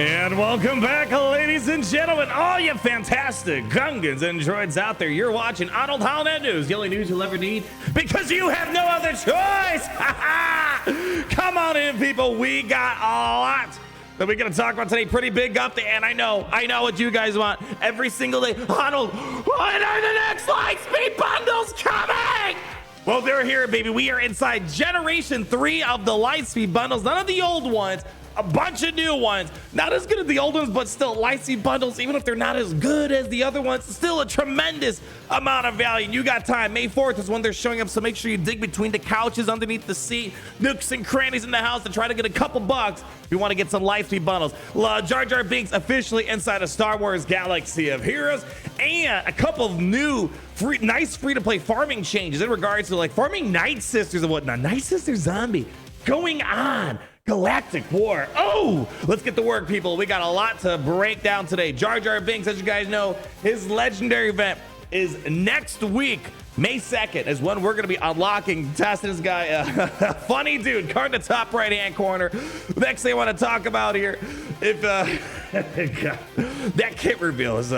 And welcome back, ladies and gentlemen, all you fantastic Gungans and droids out there. You're watching Arnold Holiday News, the only news you'll ever need because you have no other choice. Come on in, people. We got a lot that we're going to talk about today. Pretty big update, and I know what you guys want every single day. Arnold, when are the next Lightspeed Bundles coming? Well, they're here, baby. We are inside Generation 3 of the Lightspeed Bundles. None of the old ones. A bunch of new ones, not as good as the old ones, but still Lightspeed Bundles, even if they're not as good as the other ones, still a tremendous amount of value. And you got time. May 4th is when they're showing up, so make sure you dig between the couches, underneath the seat, nooks and crannies in the house to try to get a couple bucks if you want to get some Lightspeed Bundles. Jar Jar Binks officially inside a Star Wars Galaxy of Heroes, and a couple of new nice free-to-play farming changes in regards to like farming Nightsisters and whatnot. Nightsister zombie going on Galactic War. Oh, let's get to work, people. We got a lot to break down today. Jar Jar Binks, as you guys know, his legendary event is next week. May 2nd is when we're going to be unlocking, testing this guy. Funny dude, card in the top right-hand corner. Next thing I want to talk about here, if that kit reveal is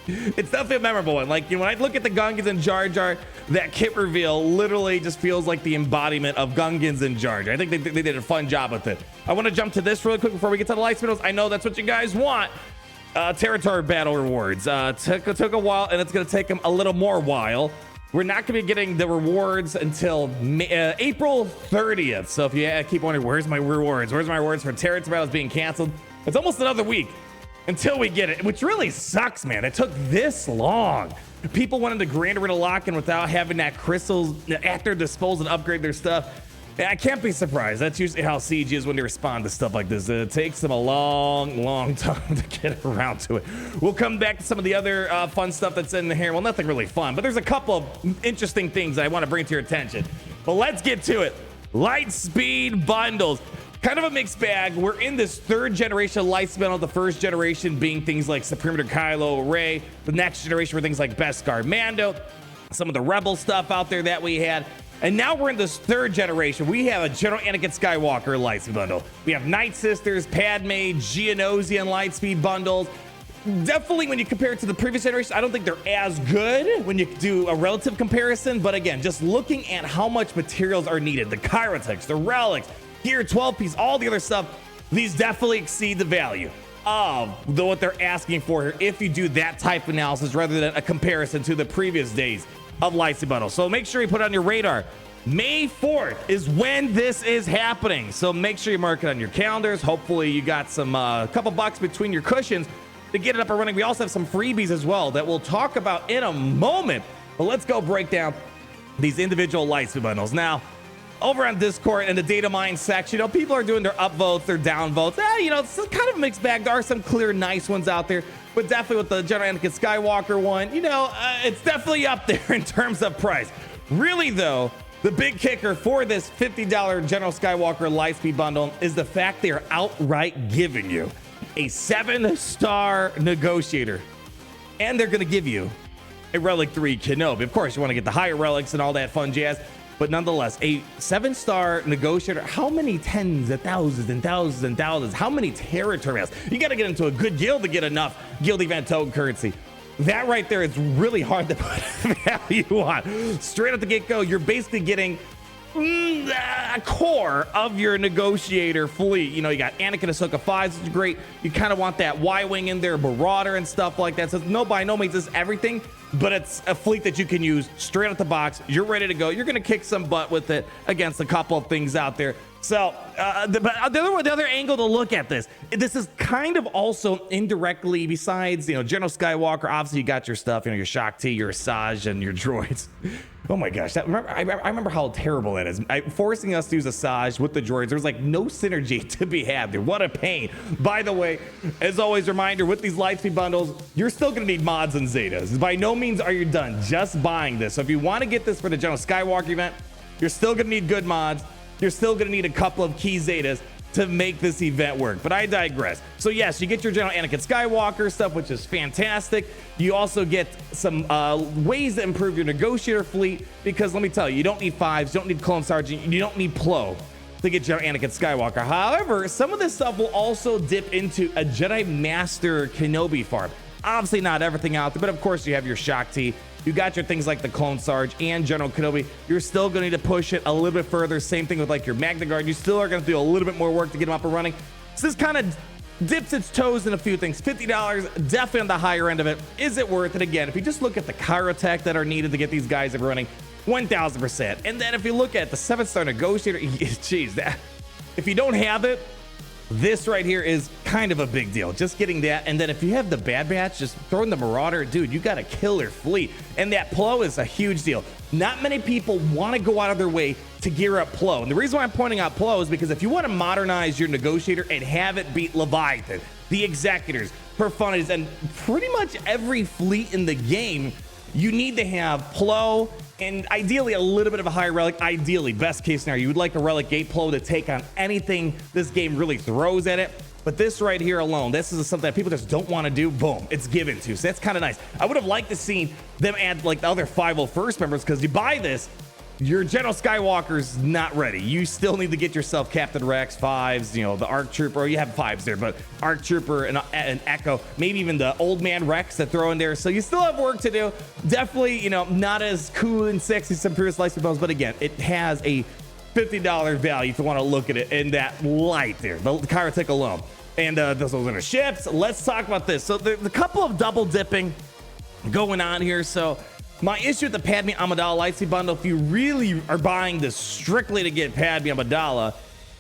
it's definitely a memorable one. Like, you know, when I look at the Gungans and Jar Jar, that kit reveal literally just feels like the embodiment of Gungans and Jar Jar. I think they did a fun job with it. I want to jump to this really quick before we get to the Lightspeed Bundles. I know that's what you guys want. Territory battle rewards. Took a while, and it's going to take them a little more while. We're not going to be getting the rewards until April 30th. So if you keep wondering, where's my rewards? Where's my rewards for territory battles being canceled? It's almost another week until we get it, which really sucks, man. It took this long. People wanted the Grand Arena lock-in without having that crystals at their disposal and upgrade their stuff. I can't be surprised. That's usually how CG is when they respond to stuff like this. It takes them a long time to get around to it. We'll come back to some of the other fun stuff that's in here. Well, nothing really fun, but there's a couple of interesting things that I want to bring to your attention. But let's get to it. Lightspeed Bundles. Kind of a mixed bag. We're in this third generation of Lightspeed Bundle. The first generation being things like Supremator Kylo Ray. The next generation were things like Beskar Mando. Some of the Rebel stuff out there that we had. And now we're in this third generation. We have a General Anakin Skywalker Lightspeed Bundle. We have Nightsisters, Padme, Geonosian Lightspeed Bundles. Definitely, when you compare it to the previous generation, I don't think they're as good when you do a relative comparison. But again, just looking at how much materials are needed, the Kyrotechs, the Relics, Gear 12 piece, all the other stuff, these definitely exceed the value of what they're asking for here if you do that type of analysis rather than a comparison to the previous days of Lightspeed Bundle. So make sure you put it on your radar. May 4th is when this is happening. So make sure you mark it on your calendars. Hopefully you got some couple bucks between your cushions to get it up and running. We also have some freebies as well that we'll talk about in a moment. But let's go break down these individual Lightspeed Bundles. Now, over on Discord in the data mine section, you know, people are doing their upvotes, their downvotes. You know, it's kind of a mixed bag. There are some clear, nice ones out there, but definitely with the General Anakin Skywalker one, you know, it's definitely up there in terms of price. Really, though, the big kicker for this $50 General Skywalker Lightspeed Bundle is the fact they are outright giving you a 7-star Negotiator, and they're going to give you a Relic 3 Kenobi. Of course, you want to get the higher relics and all that fun jazz. But nonetheless, a 7-star Negotiator, how many tens of thousands and thousands and thousands, how many territory battles? You got to get into a good guild to get enough guild event token currency. That right there is really hard to put value on. Straight at the get-go, you're basically getting a core of your Negotiator fleet. You know, you got Anakin Ahsoka 5s, which is great. You kind of want that Y-Wing in there, Marauder and stuff like that. So by no means is everything, but it's a fleet that you can use straight out the box. You're ready to go. You're going to kick some butt with it against a couple of things out there. So the other angle to look at this is kind of also indirectly, besides, you know, General Skywalker, obviously you got your stuff, you know, your Shaak Ti, your Asajj, and your droids. Oh my gosh, I remember how terrible that is. Forcing us to use Asajj with the droids, there's like no synergy to be had there. What a pain. By the way, as always, reminder, with these Lightspeed Bundles, you're still going to need mods and Zetas. By no means are you done just buying this. So if you want to get this for the General Skywalker event, you're still going to need good mods. You're still going to need a couple of key Zetas to make this event work, but I digress. So yes, you get your General Anakin Skywalker stuff, which is fantastic. You also get some ways to improve your Negotiator fleet, because let me tell you, you don't need 5s, you don't need Clone Sergeant, you don't need Plo to get your Anakin Skywalker. However, some of this stuff will also dip into a Jedi Master Kenobi farm. Obviously not everything out there, but of course you have your Shock T. You got your things like the Clone Sarge and General Kenobi. You're still going to need to push it a little bit further. Same thing with like your Magna Guard. You still are going to do a little bit more work to get them up and running. So this kind of dips its toes in a few things. $50, definitely on the higher end of it. Is it worth it? Again, if you just look at the Kyrotech that are needed to get these guys up and running, 1000%. And then if you look at the 7-star Negotiator, geez, that, if you don't have it, this right here is kind of a big deal. Just getting that. And then if you have the Bad Batch, just throwing the Marauder, dude, you got a killer fleet. And that Plo is a huge deal. Not many people want to go out of their way to gear up Plo. And the reason why I'm pointing out Plo is because if you want to modernize your Negotiator and have it beat Leviathan, the Executors, Profundis, and pretty much every fleet in the game, you need to have Plo and ideally a little bit of a higher relic. Ideally, best case scenario, you would like a relic gate Plo to take on anything this game really throws at it. But this right here alone, this is something that people just don't want to do. Boom, it's given to. So that's kind of nice. I would have liked to see them add like the other 501st members, because you buy this, your General Skywalker's not ready. You still need to get yourself Captain Rex, 5s, you know, the ARC Trooper, or you have 5s there, but ARC Trooper and Echo, maybe even the Old Man Rex to throw in there. So you still have work to do. Definitely, you know, not as cool and sexy as some previous Lightspeed Bundles, but again, it has a $50 value if you want to look at it in that light there, the Kyrotech alone. And those are ships. Let's talk about this. So there's a couple of double dipping going on here. So my issue with the Padme Amidala Lightspeed Bundle, if you really are buying this strictly to get Padme Amidala,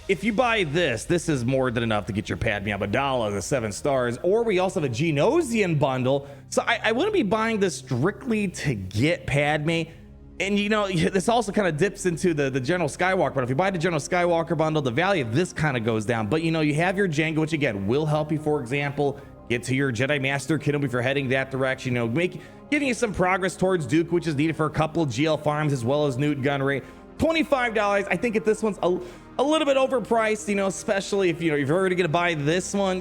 if you buy this is more than enough to get your Padme Amidala, the 7 stars. Or we also have a Genosian bundle. So I wouldn't be buying this strictly to get Padme. And you know, this also kind of dips into the General Skywalker. But if you buy the General Skywalker bundle, the value of this kind of goes down. But you know, you have your Jango, which again will help you, for example, get to your Jedi Master Kenobi if you're heading that direction. You know, giving you some progress towards Duke, which is needed for a couple of GL farms as well as Newt gun rate. $25. I think if this one's a little bit overpriced, you know, especially if you're already gonna buy this one,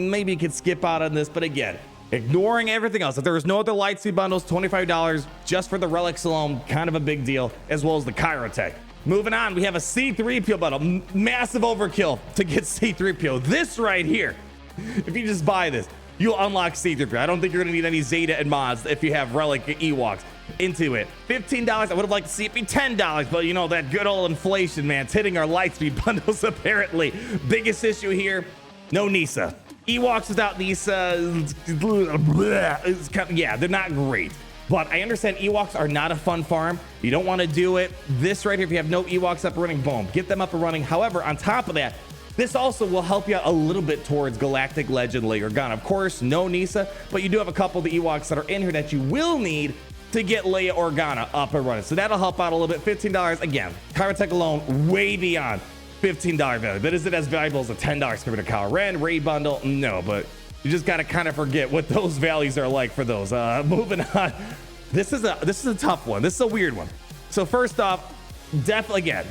maybe you could skip out on this. But again, ignoring everything else, if there was no other Lightspeed bundles, $25 just for the relics alone, kind of a big deal, as well as the Kyrotech. Moving on, we have a C3PO bundle. Massive overkill to get C3PO. This right here, if you just buy this, you'll unlock C3PO. I don't think you're gonna need any Zeta and mods if you have relic Ewoks into it. $15. I would have liked to see it be $10, but you know, that good old inflation, man, it's hitting our Lightspeed bundles apparently. Biggest issue here, no Nisa. Ewoks without Nisa, yeah, they're not great. But I understand Ewoks are not a fun farm. You don't want to do it. This right here, if you have no Ewoks up and running, boom, get them up and running. However, on top of that, this also will help you out a little bit towards Galactic Legend Leia Organa. Of course, no Nisa, but you do have a couple of the Ewoks that are in here that you will need to get Leia Organa up and running. So that'll help out a little bit. $15. Again, Kyrotech alone, way beyond $15 value. But is it as valuable as a $10 compared to Kylo Ren, Rey bundle? No, but you just got to kind of forget what those values are like for those. Moving on. This is a tough one. This is a weird one. So first off, definitely again,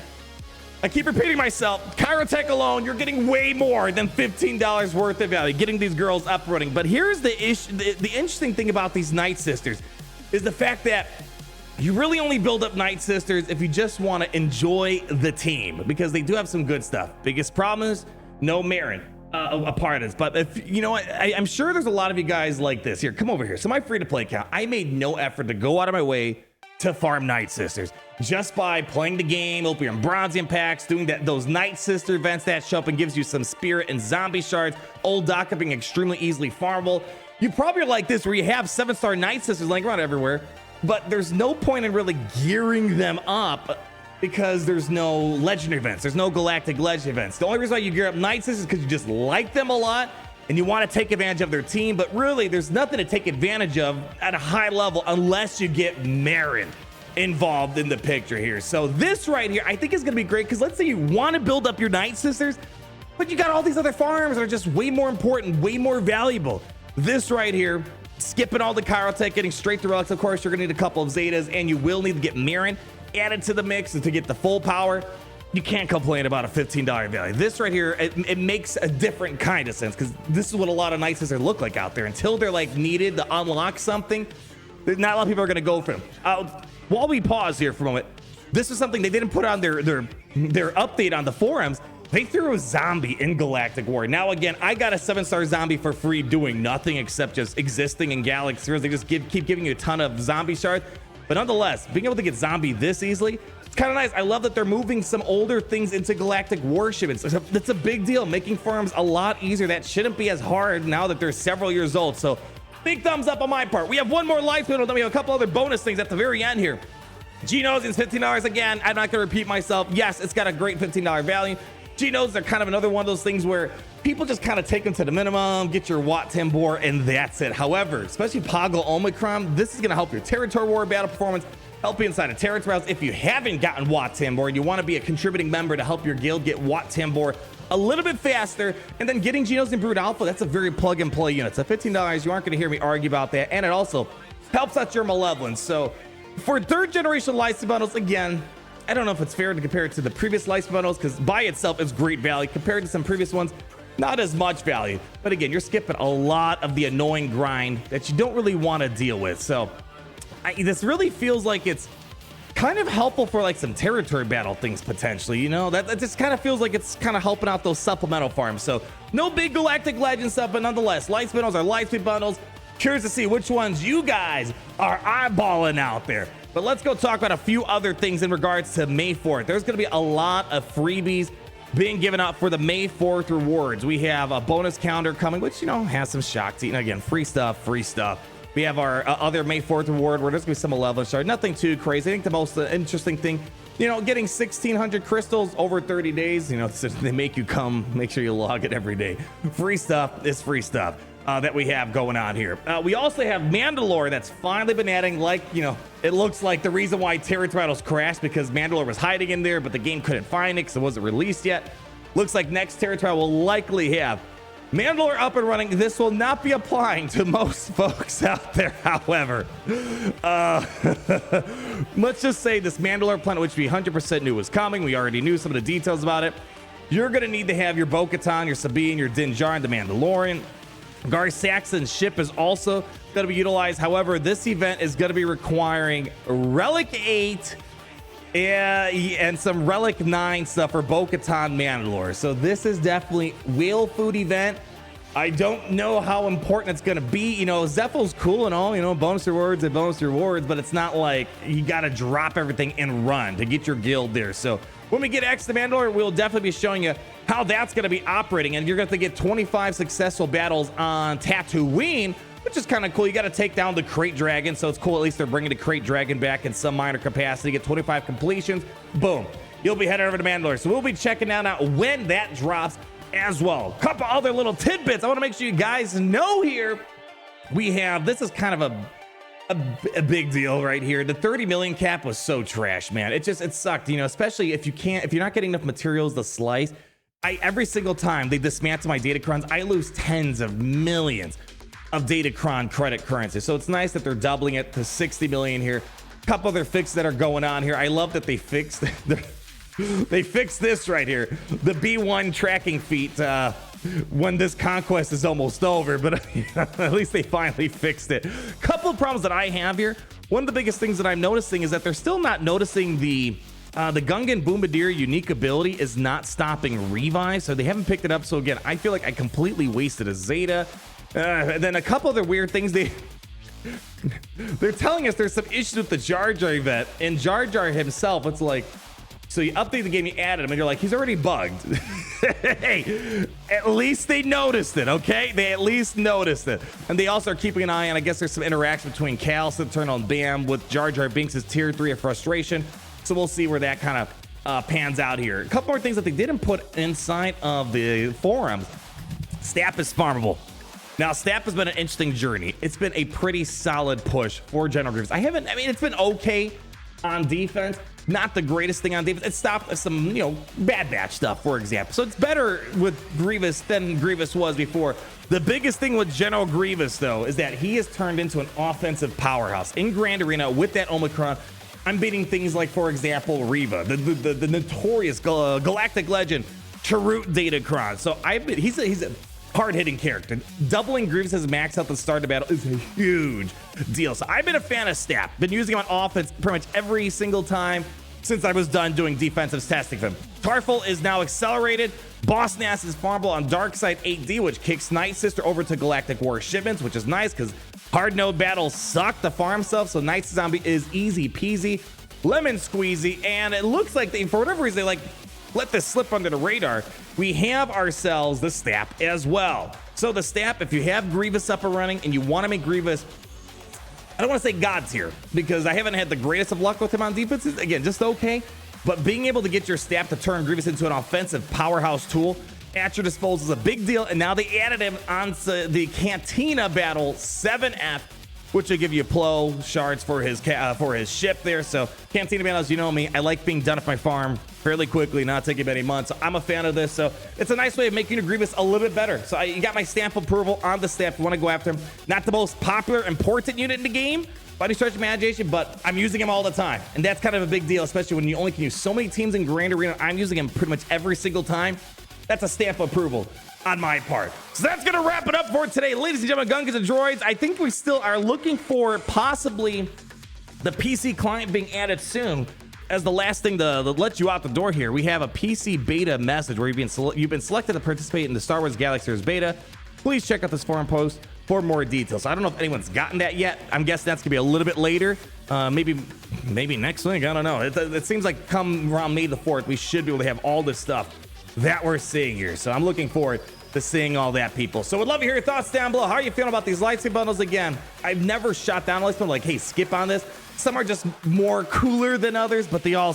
I keep repeating myself, Kyrotech alone, you're getting way more than $15 worth of value, getting these girls up running. But here's the issue. The interesting thing about these Nightsisters is the fact that you really only build up Nightsisters if you just want to enjoy the team, because they do have some good stuff. Biggest problem is no Marin a part of this. But if you know what, I'm sure there's a lot of you guys like this. Here, come over here. So my free-to-play account, I made no effort to go out of my way to farm Nightsisters just by playing the game, opening Bronzium packs, doing those Nightsister events that show up and gives you some spirit and zombie shards. Old Daka being extremely easily farmable. You probably are like this, where you have 7-star Nightsisters laying around everywhere, but there's no point in really gearing them up because there's no legend events. There's no Galactic Legend events. The only reason why you gear up Nightsisters is because you just like them a lot and you want to take advantage of their team. But really, there's nothing to take advantage of at a high level unless you get Marin involved in the picture here. So this right here, I think is going to be great, because let's say you want to build up your Nightsisters, but you got all these other farms that are just way more important, way more valuable. This right here, skipping all the Kyrotech, getting straight to relics. Of course, you're gonna need a couple of Zetas, and you will need to get Marin added to the mix to get the full power. You can't complain about a $15 value. This right here, it makes a different kind of sense, because this is what a lot of Nightsisters look like out there. Until they're like needed to unlock something, not a lot of people are gonna go for them. While we pause here for a moment, this is something they didn't put on their update on the forums. They threw a zombie in Galactic War. Now, again, I got a 7-star zombie for free doing nothing except just existing in Galaxy Heroes. They just keep giving you a ton of zombie shards. But nonetheless, being able to get zombie this easily, it's kind of nice. I love that they're moving some older things into Galactic Warship. It's a big deal, making farms a lot easier. That shouldn't be as hard now that they're several years old. So big thumbs up on my part. We have one more life bundle, then we have a couple other bonus things at the very end here. Genos is $15 again. I'm not going to repeat myself. Yes, it's got a great $15 value. Genos are kind of another one of those things where people just kind of take them to the minimum, get your Watt Tambor, and that's it. However, especially Poggle Omicron, this is going to help your territory war battle performance, help you inside of territories. If you haven't gotten Watt Tambor and you want to be a contributing member to help your guild get Watt Tambor a little bit faster, and then getting Genos and Brood Alpha, that's a very plug and play unit. So $15, you aren't going to hear me argue about that, and it also helps out your Malevolence. So for 3rd generation Lightspeed Bundles, again, I don't know if it's fair to compare it to the previous Lightspeed Bundles, because by itself it's great value. Compared to some previous ones, not as much value. But again, you're skipping a lot of the annoying grind that you don't really want to deal with. So this really feels like it's kind of helpful for like some territory battle things potentially, you know, that just kind of feels like it's kind of helping out those supplemental farms. So no big Galactic Legend stuff, but nonetheless, Lightspeed Bundles are Lightspeed Bundles. Curious to see which ones you guys are eyeballing out there. But let's go talk about a few other things in regards to May 4th. There's going to be a lot of freebies being given out for the May 4th rewards. We have a bonus calendar coming, which, you know, has some shock to, and again, free stuff. We have our other May 4th reward where there's going to be some Malevolence shard. Nothing too crazy. I think the most interesting thing, you know, getting 1,600 crystals over 30 days, you know, they make you come, make sure you log it every day. Free stuff is free stuff. That we have going on here. We also have Mandalore that's finally been adding, like, you know, it looks like the reason why Territorials crashed because Mandalore was hiding in there, but the game couldn't find it because it wasn't released yet. Looks like next Territorial will likely have Mandalore up and running. This will not be applying to most folks out there, however. Let's just say this Mandalore planet, which we 100% knew was coming. We already knew some of the details about it. You're going to need to have your Bo-Katan, your Sabine, your Din Djarin, the Mandalorian. Gar Saxon's ship is also going to be utilized. However, this event is going to be requiring Relic 8 and some Relic 9 stuff for Bo-Katan Mandalore. So this is definitely whale food event. I don't know how important it's going to be. You know, Zephyl's cool and all, you know, bonus rewards and bonus rewards, but it's not like you got to drop everything and run to get your guild there. So when we get X to Mandalore, we'll definitely be showing you how that's going to be operating. And you're going to get 25 successful battles on Tatooine, which is kind of cool. You got to take down the Crate Dragon. So it's cool. At least they're bringing the Crate Dragon back in some minor capacity. Get 25 completions. Boom. You'll be heading over to Mandalore. So we'll be checking that out when that drops as well. A couple other little tidbits I want to make sure you guys know here. We have, this is kind of a big deal right here. The 30 million cap was so trash, man. It sucked, you know, especially if you're not getting enough materials to slice. Every single time they dismantle my Datacrons, I lose tens of millions of Datacron credit currency. So it's nice that they're doubling it to 60 million here. A couple other fixes that are going on here. I love that they fixed they fixed this right here, the B1 tracking feat when this conquest is almost over, but at least they finally fixed it. Couple of problems that I have here. One of the biggest things that I'm noticing is that they're still not noticing the Gungan Bombardier unique ability is not stopping revive, so they haven't picked it up. So again, I feel like I completely wasted a Zeta. And then a couple other weird things they're telling us there's some issues with the Jar Jar event, and Jar Jar himself, it's like, so you update the game, you added him, and you're like, he's already bugged. Hey, at least they noticed it, okay? They at least noticed it. And they also are keeping an eye on, I guess there's some interaction between Cal, Eternal, and Bam with Jar Jar Binks' tier 3 of frustration. So we'll see where that kind of pans out here. A couple more things that they didn't put inside of the forums. Stap is farmable. Now, Stap has been an interesting journey. It's been a pretty solid push for General Grievous. It's been okay on defense. Not the greatest thing on defense. It stopped some, you know, Bad Batch stuff, for example. So it's better with Grievous than Grievous was before. The biggest thing with General Grievous, though, is that he has turned into an offensive powerhouse. In Grand Arena, with that Omicron, I'm beating things like, for example, Reva, the notorious Galactic Legend, Chirrut Datacron. So he's a hard-hitting character. Doubling Grievous' max health at the start of battle is a huge deal. So I've been a fan of Stap. Been using him on offense pretty much every single time. since I was done doing defensive testing for him. Tarful is now accelerated. Boss Nass is farmable on Darkside 8D, which kicks Nightsister over to Galactic War shipments, which is nice because hard node battles suck to farm stuff. So Night Zombie is easy peasy, lemon squeezy, and it looks like they, for whatever reason, they like let this slip under the radar. We have ourselves the Stap as well. So the Stap, if you have Grievous up and running and you want to make Grievous, I don't want to say God's here because I haven't had the greatest of luck with him on defense. Again, just okay. But being able to get your Stap to turn Grievous into an offensive powerhouse tool at your disposal is a big deal. And now they added him onto the Cantina Battle 7F, which will give you Plo shards for his ship there. So Cantina Battles, you know me, I like being done at my farm fairly quickly, not taking many months. So I'm a fan of this. So it's a nice way of making your Grievous a little bit better. So you got my stamp approval on the Stap. You want to go after him. Not the most popular, important unit in the game by any stretch of imagination, but I'm using him all the time. And that's kind of a big deal, especially when you only can use so many teams in Grand Arena. I'm using him pretty much every single time. That's a stamp approval on my part. So that's going to wrap it up for today. Ladies and gentlemen, Gungans and Droids, I think we still are looking for possibly the PC client being added soon. As the last thing to let you out the door here, we have a PC beta message where you've been selected to participate in the Star Wars Galaxy's beta. Please check out this forum post for more details. I don't know if anyone's gotten that yet. I'm guessing that's gonna be a little bit later. Maybe next week. I don't know. It seems like come around May the 4th, we should be able to have all this stuff that we're seeing here. So I'm looking forward to seeing all that, people. So would love to hear your thoughts down below. How are you feeling about these Lightspeed bundles? Again, I've never shot down a Lightspeed like, hey, skip on this. Some are just more cooler than others, but they all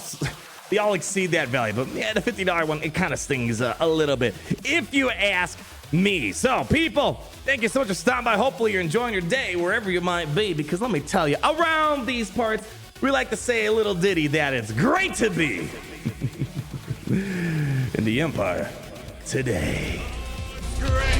exceed that value. But yeah, the $50 one, it kind of stings a little bit, if you ask me. So people, thank you so much for stopping by. Hopefully you're enjoying your day wherever you might be, because let me tell you, around these parts, we like to say a little ditty that it's great to be in the Empire today. Great.